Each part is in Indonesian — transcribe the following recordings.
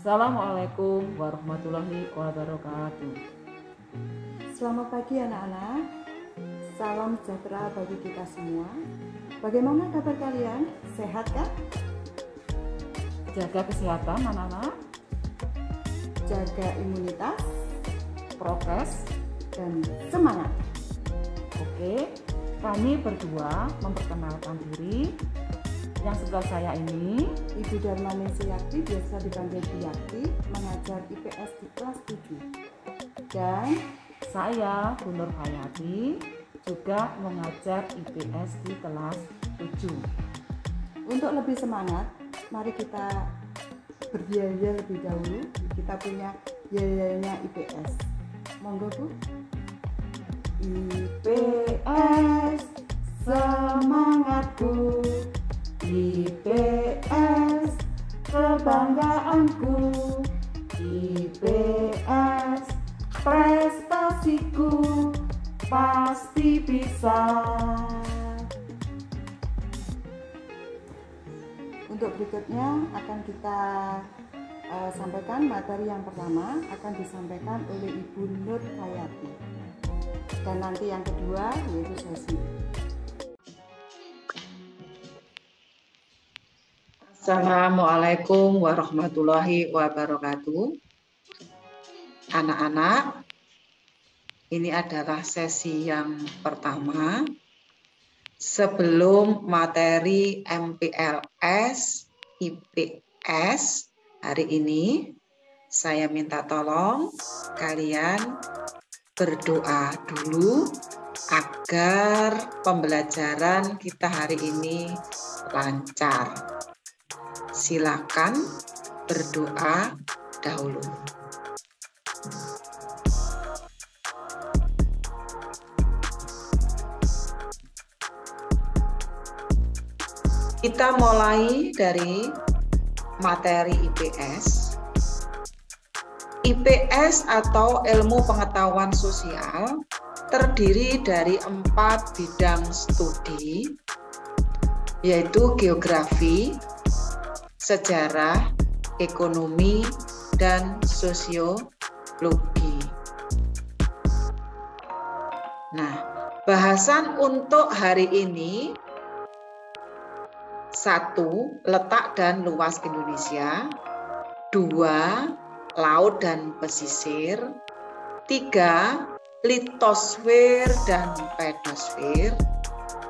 Assalamualaikum warahmatullahi wabarakatuh. Selamat pagi anak-anak. Salam sejahtera bagi kita semua. Bagaimana kabar kalian? Sehat kan? Jaga kesehatan anak-anak, Jaga imunitas prokes. dan semangat. Oke, kami berdua memperkenalkan diri. Yang sebelah saya ini Ibu Darmaningsi Yakti, biasa dipanggil Bu Yakti, mengajar IPS di kelas 7. Dan saya Bu Nur Hayati, juga mengajar IPS di kelas 7. untuk lebih semangat, mari kita berbiaya lebih dahulu. Kita punya biayanya IPS. Monggo Bu. IPS semangatku, IPS kebanggaanku, IPS prestasiku, pasti bisa. Untuk berikutnya akan kita sampaikan materi yang pertama akan disampaikan oleh Ibu Nur Hayati, dan nanti yang kedua yaitu sesi. Assalamualaikum warahmatullahi wabarakatuh. Anak-anak, ini adalah sesi yang pertama sebelum materi MPLS IPS. Hari ini saya minta tolong kalian berdoa dulu agar pembelajaran kita hari ini lancar. Silakan berdoa dahulu. Kita mulai dari materi IPS. IPS atau ilmu pengetahuan sosial terdiri dari 4 bidang studi, yaitu geografi, sejarah, ekonomi, dan sosiologi. Nah, bahasan untuk hari ini: 1. Letak dan luas Indonesia. 2. Laut dan pesisir. 3. Litosfer dan pedosfer.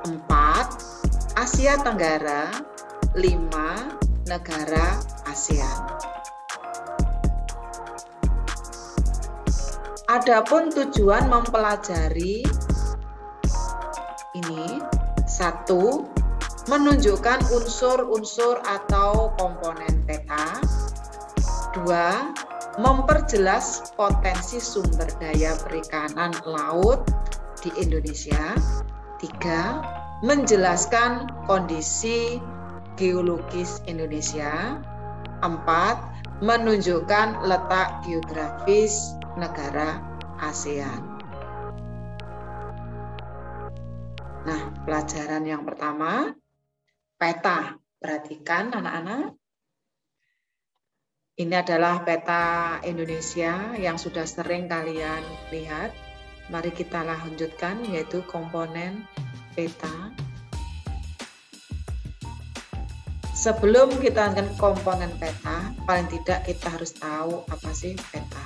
4. Asia Tenggara. 5. Negara ASEAN. Adapun tujuan mempelajari ini: 1. Menunjukkan unsur-unsur atau komponen peta. 2. Memperjelas potensi sumber daya perikanan laut di Indonesia. 3. Menjelaskan kondisi geologis Indonesia. 4. Menunjukkan letak geografis negara ASEAN. Nah, pelajaran yang pertama, peta. Perhatikan anak-anak. Ini adalah peta Indonesia yang sudah sering kalian lihat. Mari kita lanjutkan, yaitu komponen peta. Sebelum kita lanjutkan komponen peta, paling tidak kita harus tahu apa sih peta.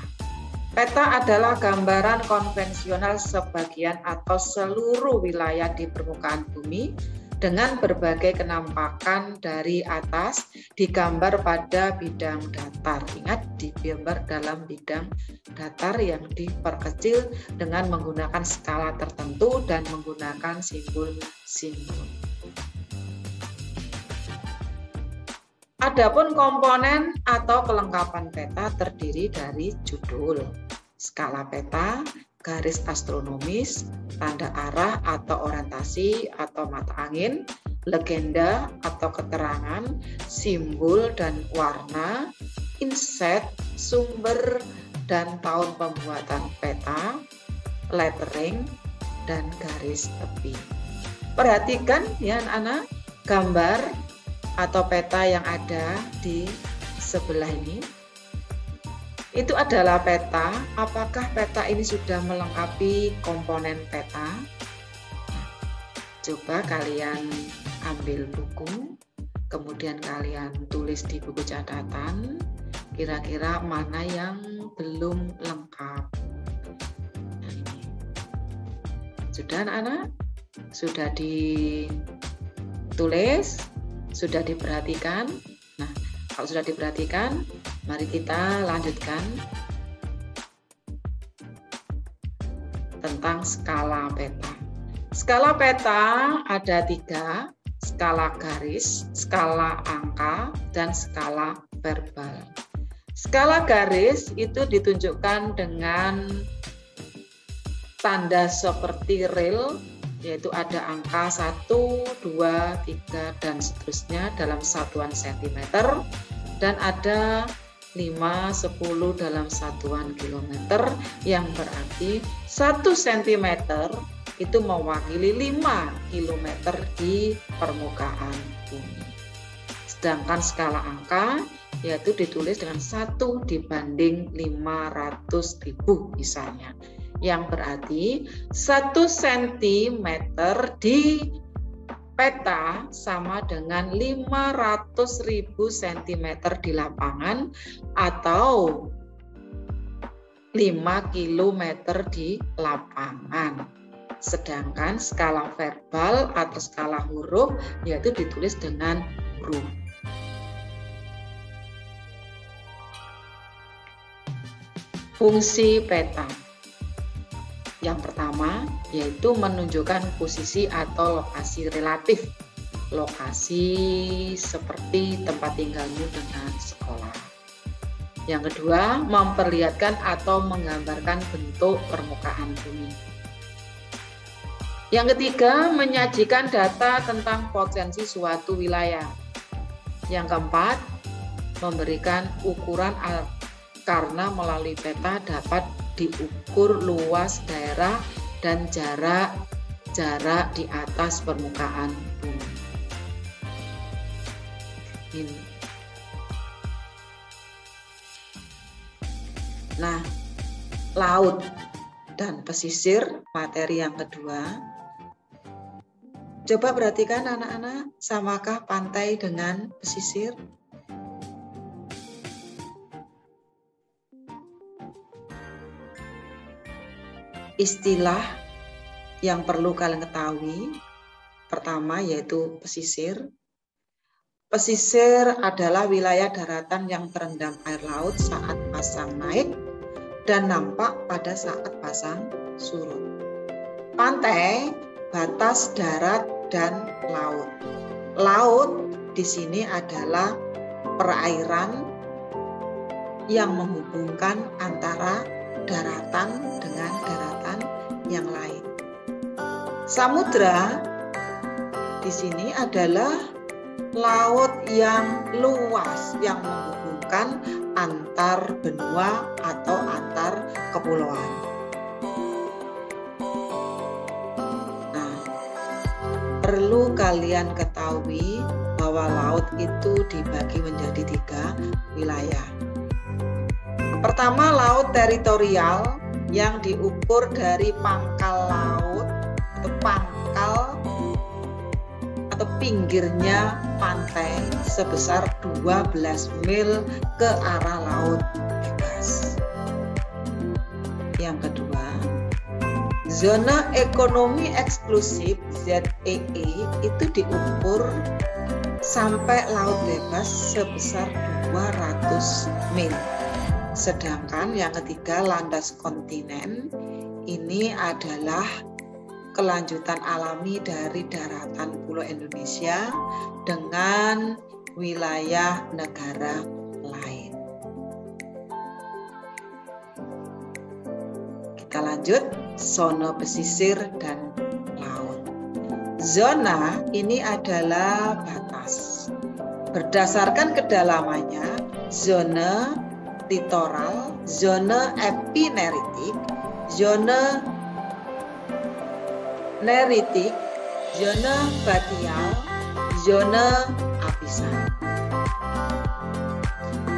Peta adalah gambaran konvensional sebagian atau seluruh wilayah di permukaan bumi dengan berbagai kenampakan dari atas, digambar pada bidang datar. Ingat, digambar dalam bidang datar yang diperkecil dengan menggunakan skala tertentu dan menggunakan simbol-simbol. Adapun komponen atau kelengkapan peta terdiri dari judul, skala peta, garis astronomis, tanda arah atau orientasi atau mata angin, legenda atau keterangan, simbol dan warna, inset, sumber dan tahun pembuatan peta, lettering, dan garis tepi. Perhatikan ya anak-anak, gambar atau peta yang ada di sebelah ini. itu adalah peta. Apakah peta ini sudah melengkapi komponen peta? Coba kalian ambil buku, kemudian kalian tulis di buku catatan, kira-kira mana yang belum lengkap. Nah, ini. Sudah anak-anak? Sudah ditulis? Sudah diperhatikan? Nah, kalau sudah diperhatikan, mari kita lanjutkan tentang skala peta. Skala peta ada 3, skala garis, skala angka, dan skala verbal. Skala garis itu ditunjukkan dengan tanda seperti rel, yaitu ada angka 1, 2, 3, dan seterusnya dalam satuan sentimeter, dan ada 5, 10 dalam satuan kilometer, yang berarti 1 cm itu mewakili 5 km di permukaan bumi. Sedangkan skala angka yaitu ditulis dengan 1 dibanding 500.000 misalnya, yang berarti 1 cm di peta sama dengan 500.000 cm di lapangan atau 5 km di lapangan. Sedangkan skala verbal atau skala huruf yaitu ditulis dengan huruf. Fungsi peta. Yang pertama yaitu menunjukkan posisi atau lokasi relatif. Lokasi seperti tempat tinggalmu dengan sekolah. Yang kedua, memperlihatkan atau menggambarkan bentuk permukaan bumi. Yang ketiga, menyajikan data tentang potensi suatu wilayah. Yang keempat, memberikan ukuran karena melalui peta dapat diukur luas daerah dan jarak di atas permukaan bumi. Ini. Nah, laut dan pesisir, materi yang kedua. Coba perhatikan anak-anak, samakah pantai dengan pesisir? Istilah yang perlu kalian ketahui, pertama yaitu pesisir. Pesisir adalah wilayah daratan yang terendam air laut saat pasang naik dan nampak pada saat pasang surut. Pantai, batas darat dan laut. Laut di sini adalah perairan yang menghubungkan antara daratan dengan daratan yang lain. Samudra di sini adalah laut yang luas yang menghubungkan antar benua atau antar kepulauan. Perlu kalian ketahui bahwa laut itu dibagi menjadi 3 wilayah. Pertama, laut teritorial yang diukur dari pangkal laut atau pangkal atau pinggirnya pantai sebesar 12 mil ke arah laut bebas. Yang kedua, zona ekonomi eksklusif ZEE itu diukur sampai laut bebas sebesar 200 mil. Sedangkan yang ketiga, landas kontinen, ini adalah kelanjutan alami dari daratan Pulau Indonesia dengan wilayah negara lain. Kita lanjut, zona pesisir dan laut. Zona ini adalah batas. Berdasarkan kedalamannya, zona litoral, zona epineritik, zona neritik, zona batial, zona apisan.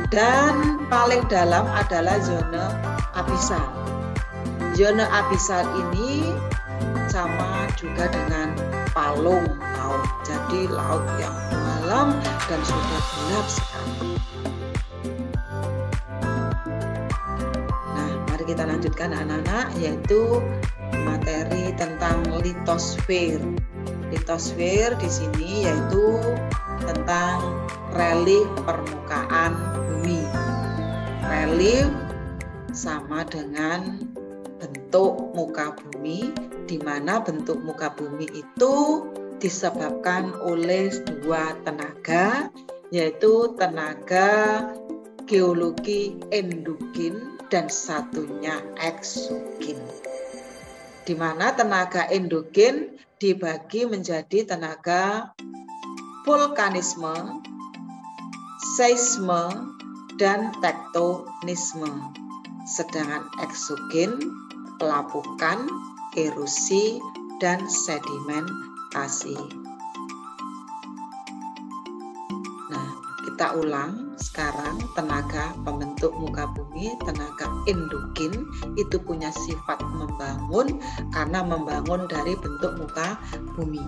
Dan paling dalam adalah zona abisal. Zona abisal ini sama juga dengan palung laut. Jadi laut yang dalam dan sudah gelap sekali. Nah, mari kita lanjutkan anak-anak, yaitu materi tentang litosfer. Litosfer di sini yaitu tentang relief permukaan bumi. Relief sama dengan bentuk muka bumi, di mana bentuk muka bumi itu disebabkan oleh dua tenaga, yaitu tenaga geologi endogen dan satunya eksogen. Di mana tenaga endogen dibagi menjadi tenaga vulkanisme, seisme, dan tektonisme. Sedangkan eksogen pelapukan, erosi, dan sedimentasi. Nah, kita ulang sekarang. Tenaga pembentuk muka bumi, tenaga endogen itu punya sifat membangun karena membangun dari bentuk muka bumi.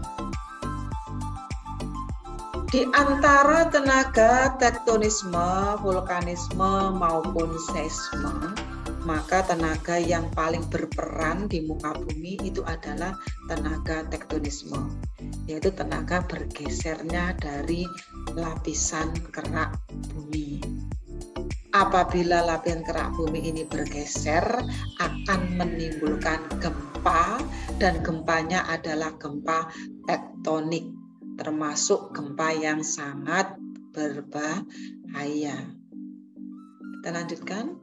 Di antara tenaga tektonisme, vulkanisme maupun seisme, maka tenaga yang paling berperan di muka bumi itu adalah tenaga tektonisme, yaitu tenaga bergesernya dari lapisan kerak bumi. Apabila lapisan kerak bumi ini bergeser, akan menimbulkan gempa, dan gempanya adalah gempa tektonik, termasuk gempa yang sangat berbahaya. Kita lanjutkan.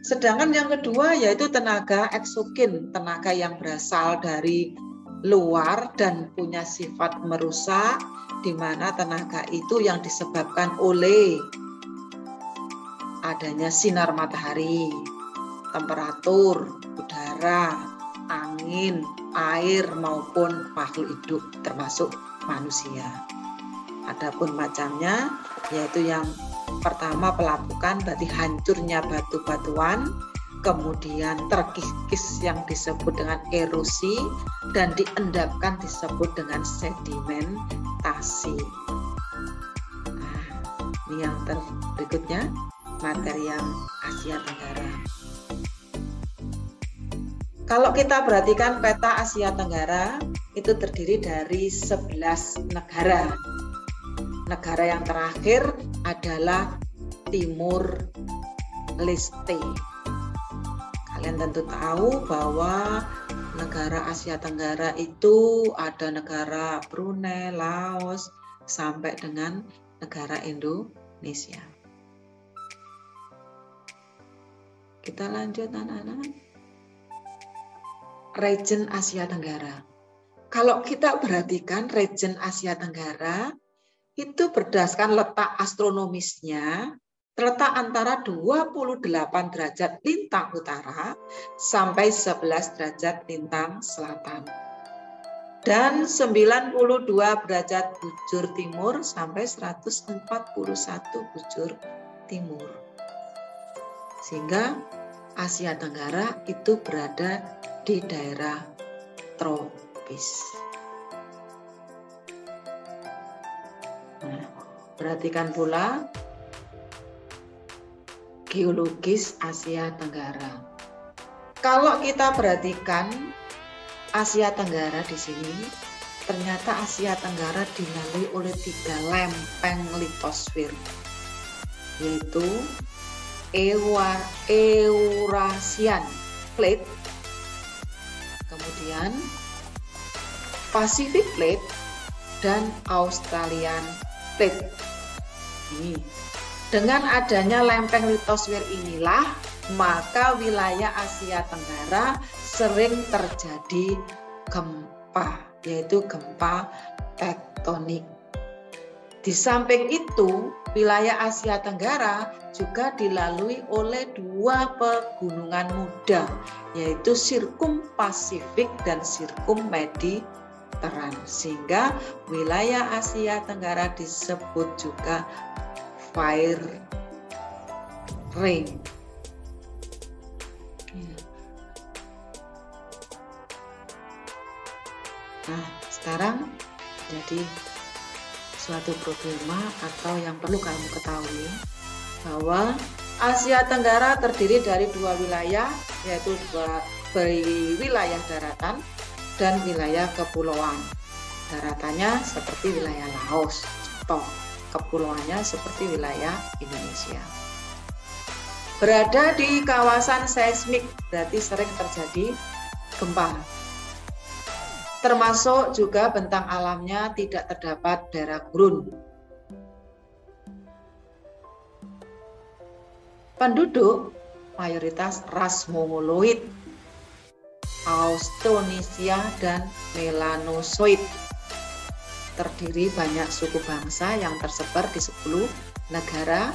Sedangkan yang kedua yaitu tenaga eksogen, tenaga yang berasal dari luar dan punya sifat merusak, di mana tenaga itu yang disebabkan oleh adanya sinar matahari, temperatur udara, angin, air maupun makhluk hidup termasuk manusia. Adapun macamnya yaitu yang pertama pelapukan, berarti hancurnya batu-batuan, kemudian terkikis yang disebut dengan erosi, dan diendapkan disebut dengan sedimentasi. Nah, ini yang berikutnya, materi yang Asia Tenggara. Kalau kita perhatikan peta Asia Tenggara, itu terdiri dari 11 negara. Negara yang terakhir adalah Timur Leste. Kalian tentu tahu bahwa negara Asia Tenggara itu ada negara Brunei, Laos, sampai dengan negara Indonesia. Kita lanjut anak-anak. Region Asia Tenggara. Kalau kita perhatikan region Asia Tenggara, itu berdasarkan letak astronomisnya, terletak antara 28 derajat lintang utara sampai 11 derajat lintang selatan. Dan 92 derajat bujur timur sampai 141 bujur timur. Sehingga Asia Tenggara itu berada di daerah tropis. Nah, perhatikan pula geologis Asia Tenggara. Kalau kita perhatikan Asia Tenggara di sini, ternyata Asia Tenggara dilalui oleh 3 lempeng litosfer, yaitu Eurasian Plate, kemudian Pacific Plate, dan Australian Plate. Ini. Dengan adanya lempeng litosfer inilah, maka wilayah Asia Tenggara sering terjadi gempa, yaitu gempa tektonik. Di samping itu, wilayah Asia Tenggara juga dilalui oleh 2 pegunungan muda, yaitu Sirkum Pasifik dan Sirkum Mediteran, sehingga wilayah Asia Tenggara disebut juga fire ring. Nah, sekarang jadi suatu problema atau yang perlu kamu ketahui bahwa Asia Tenggara terdiri dari dua wilayah, yaitu wilayah daratan dan wilayah kepulauan. Daratannya seperti wilayah Laos, contoh, kepulauannya seperti wilayah Indonesia. Berada di kawasan seismik, berarti sering terjadi gempa. Termasuk juga bentang alamnya tidak terdapat daerah gurun. Penduduk mayoritas ras Mongoloid, Austronesia, dan Melanozoid. Terdiri banyak suku bangsa yang tersebar di 10 negara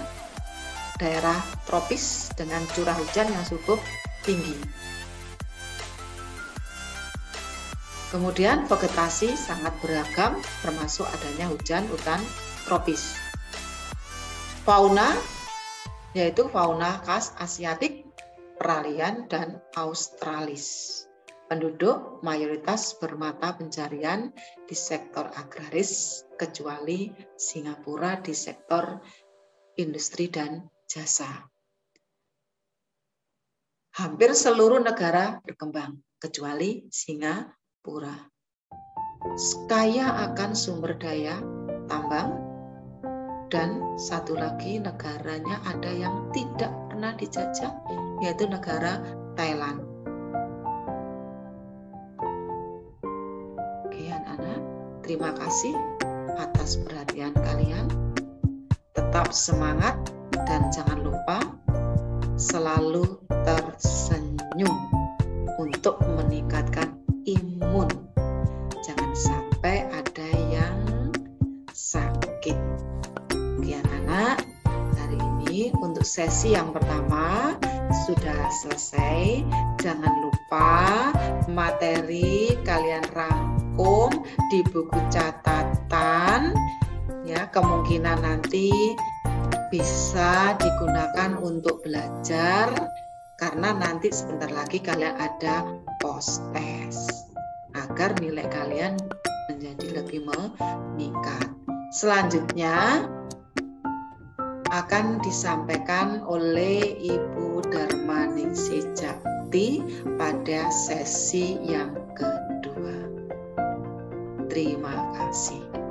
daerah tropis dengan curah hujan yang cukup tinggi. Kemudian vegetasi sangat beragam, termasuk adanya hutan tropis. Fauna, yaitu fauna khas Asiatik, peralihan, dan Australis. Penduduk mayoritas bermata pencarian di sektor agraris, kecuali Singapura di sektor industri dan jasa. Hampir seluruh negara berkembang, kecuali Singapura. Kaya akan sumber daya tambang, dan satu lagi negaranya ada yang tidak pernah dijajah, yaitu negara Thailand. Oke anak-anak, terima kasih atas perhatian kalian. Tetap semangat dan jangan lupa selalu tersenyum untuk meningkatkan imun. Jangan sampai ada yang sakit. Oke anak-anak, hari ini untuk sesi yang pertama sudah selesai. Jangan lupa materi kalian rangkum di buku catatan ya, kemungkinan nanti bisa digunakan untuk belajar karena nanti sebentar lagi kalian ada post-test agar nilai kalian menjadi lebih meningkat. Selanjutnya akan disampaikan oleh Ibu Darmaningsih Jakti pada sesi yang kedua. Terima kasih.